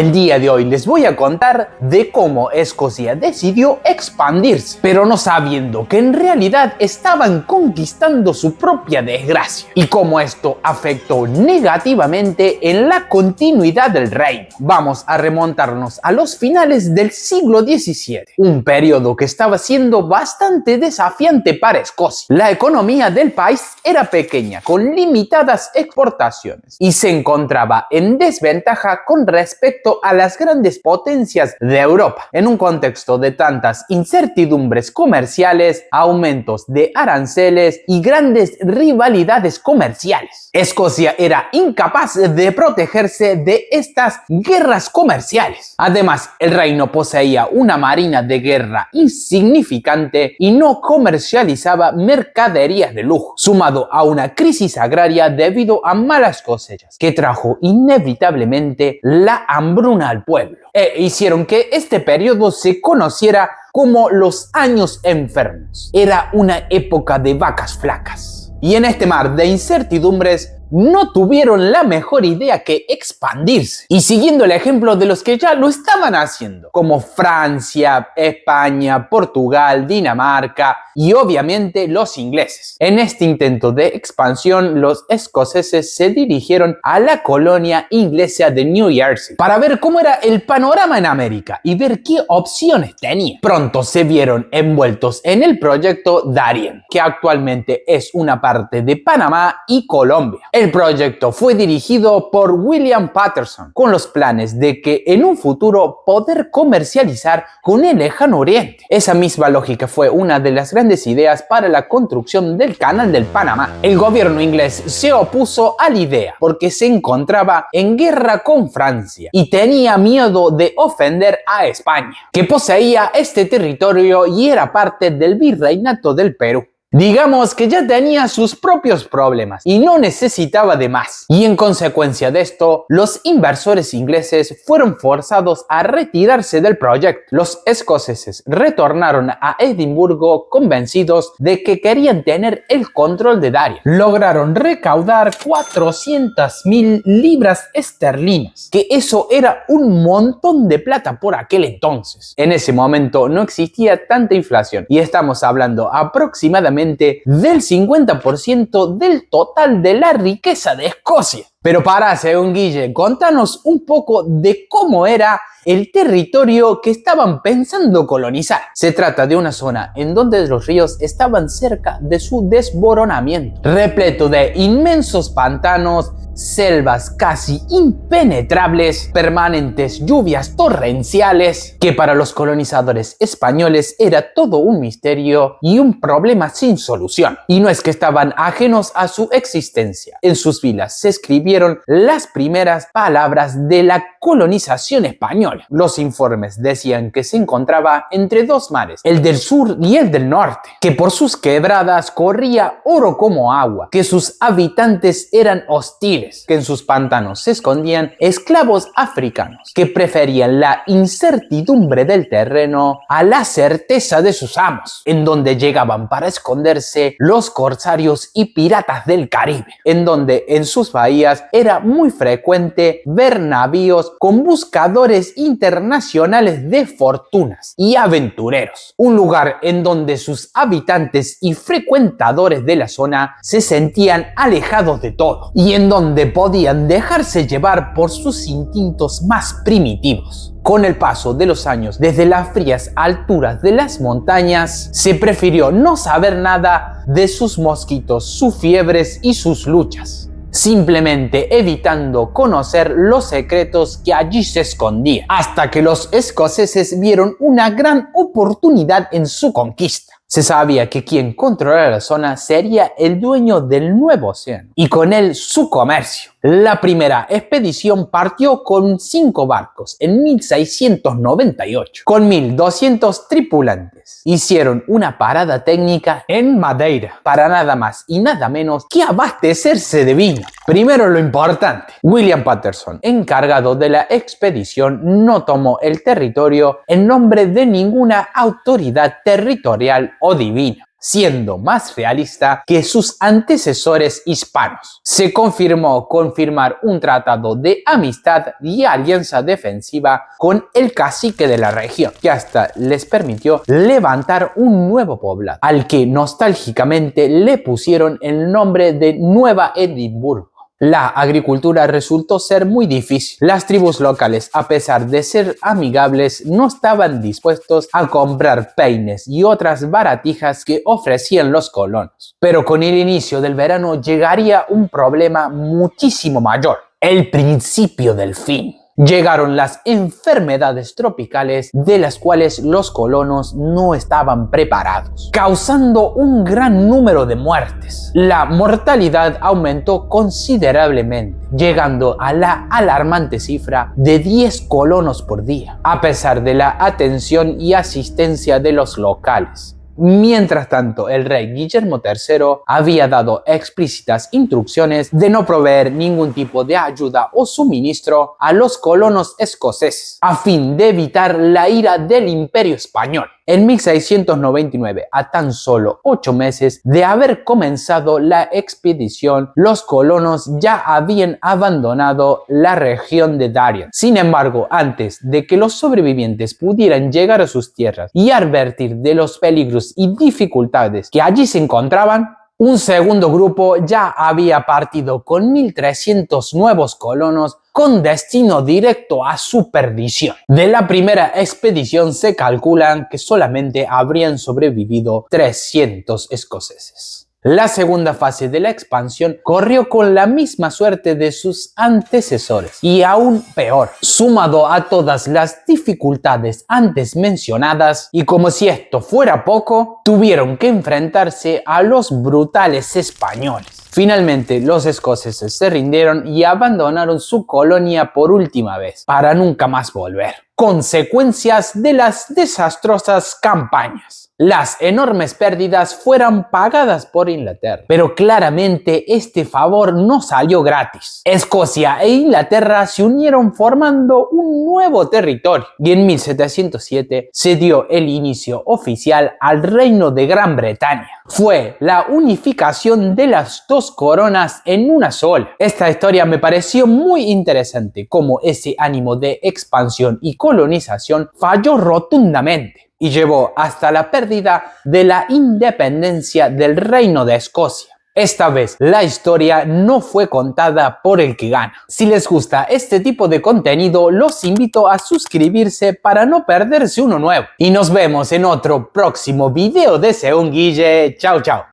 El día de hoy les voy a contar de cómo Escocia decidió expandirse, pero no sabiendo que en realidad estaban conquistando su propia desgracia y cómo esto afectó negativamente en la continuidad del reino. Vamos a remontarnos a los finales del siglo XVII, un periodo que estaba siendo bastante desafiante para Escocia. La economía del país era pequeña, con limitadas exportaciones, y se encontraba en desventaja con respecto a las grandes potencias de Europa, en un contexto de tantas incertidumbres comerciales, aumentos de aranceles y grandes rivalidades comerciales. Escocia era incapaz de protegerse de estas guerras comerciales. Además, el reino poseía una marina de guerra insignificante y no comercializaba mercaderías de lujo, sumado a una crisis agraria debido a malas cosechas, que trajo inevitablemente la hambruna al pueblo, hicieron que este periodo se conociera como los años enfermos. Era una época de vacas flacas. Y en este mar de incertidumbres no tuvieron la mejor idea que expandirse, y siguiendo el ejemplo de los que ya lo estaban haciendo, como Francia, España, Portugal, Dinamarca y obviamente los ingleses. En este intento de expansión, los escoceses se dirigieron a la colonia inglesa de New Jersey para ver cómo era el panorama en América y ver qué opciones tenía. Pronto se vieron envueltos en el proyecto Darien, que actualmente es una parte de Panamá y Colombia. El proyecto fue dirigido por William Paterson, con los planes de que en un futuro poder comercializar con el lejano oriente. Esa misma lógica fue una de las grandes ideas para la construcción del Canal del Panamá. El gobierno inglés se opuso a la idea porque se encontraba en guerra con Francia y tenía miedo de ofender a España, que poseía este territorio y era parte del virreinato del Perú. Digamos que ya tenía sus propios problemas y no necesitaba de más. Y en consecuencia de esto, los inversores ingleses fueron forzados a retirarse del proyecto. Los escoceses retornaron a Edimburgo convencidos de que querían tener el control de Darien. Lograron recaudar 400.000 libras esterlinas, que eso era un montón de plata por aquel entonces. En ese momento no existía tanta inflación y estamos hablando aproximadamente del 50% del total de la riqueza de Escocia. Pero según Guille, contanos un poco de cómo era el territorio que estaban pensando colonizar. Se trata de una zona en donde los ríos estaban cerca de su desboronamiento, repleto de inmensos pantanos, selvas casi impenetrables, permanentes lluvias torrenciales, que para los colonizadores españoles era todo un misterio y un problema sin solución. Y no es que estaban ajenos a su existencia. En sus vilas se escribieron las primeras palabras de la colonización española. Los informes decían que se encontraba entre dos mares, el del sur y el del norte, que por sus quebradas corría oro como agua, que sus habitantes eran hostiles, que en sus pantanos se escondían esclavos africanos, que preferían la incertidumbre del terreno a la certeza de sus amos, en donde llegaban para esconderse los corsarios y piratas del Caribe, en donde en sus bahías era muy frecuente ver navíos con buscadores internacionales de fortunas y aventureros, un lugar en donde sus habitantes y frecuentadores de la zona se sentían alejados de todo y en donde podían dejarse llevar por sus instintos más primitivos. Con el paso de los años, desde las frías alturas de las montañas, se prefirió no saber nada de sus mosquitos, sus fiebres y sus luchas, simplemente evitando conocer los secretos que allí se escondían, hasta que los escoceses vieron una gran oportunidad en su conquista. Se sabía que quien controlara la zona sería el dueño del nuevo océano y con él su comercio. La primera expedición partió con 5 barcos en 1698, con 1.200 tripulantes. Hicieron una parada técnica en Madeira para nada más y nada menos que abastecerse de vino. Primero lo importante, William Paterson, encargado de la expedición, no tomó el territorio en nombre de ninguna autoridad territorial o divina. siendo más realista que sus antecesores hispanos. Se confirmó confirmar un tratado de amistad y alianza defensiva con el cacique de la región, que hasta les permitió levantar un nuevo poblado, al que nostálgicamente le pusieron el nombre de Nueva Edimburgo. La agricultura resultó ser muy difícil. Las tribus locales, a pesar de ser amigables, no estaban dispuestos a comprar peines y otras baratijas que ofrecían los colonos. Pero con el inicio del verano llegaría un problema muchísimo mayor: el principio del fin. Llegaron las enfermedades tropicales de las cuales los colonos no estaban preparados, causando un gran número de muertes. La mortalidad aumentó considerablemente, llegando a la alarmante cifra de 10 colonos por día, a pesar de la atención y asistencia de los locales. Mientras tanto, el rey Guillermo III había dado explícitas instrucciones de no proveer ningún tipo de ayuda o suministro a los colonos escoceses, a fin de evitar la ira del Imperio Español. En 1699, a tan solo 8 meses de haber comenzado la expedición, los colonos ya habían abandonado la región de Darien. Sin embargo, antes de que los sobrevivientes pudieran llegar a sus tierras y advertir de los peligros y dificultades que allí se encontraban, un segundo grupo ya había partido con 1.300 nuevos colonos con destino directo a su perdición. De la primera expedición se calculan que solamente habrían sobrevivido 300 escoceses. La segunda fase de la expansión corrió con la misma suerte de sus antecesores y aún peor, sumado a todas las dificultades antes mencionadas, y como si esto fuera poco, tuvieron que enfrentarse a los brutales españoles. Finalmente, los escoceses se rindieron y abandonaron su colonia por última vez, para nunca más volver. Consecuencias de las desastrosas campañas. Las enormes pérdidas fueron pagadas por Inglaterra, pero claramente este favor no salió gratis. Escocia e Inglaterra se unieron formando un nuevo territorio y en 1707 se dio el inicio oficial al Reino de Gran Bretaña. Fue la unificación de las dos coronas en una sola. Esta historia me pareció muy interesante, como ese ánimo de expansión y colonización falló rotundamente y llevó hasta la pérdida de la independencia del Reino de Escocia. Esta vez la historia no fue contada por el que gana. Si les gusta este tipo de contenido, los invito a suscribirse para no perderse uno nuevo. Y nos vemos en otro próximo video de Según Guille. Chao, chao.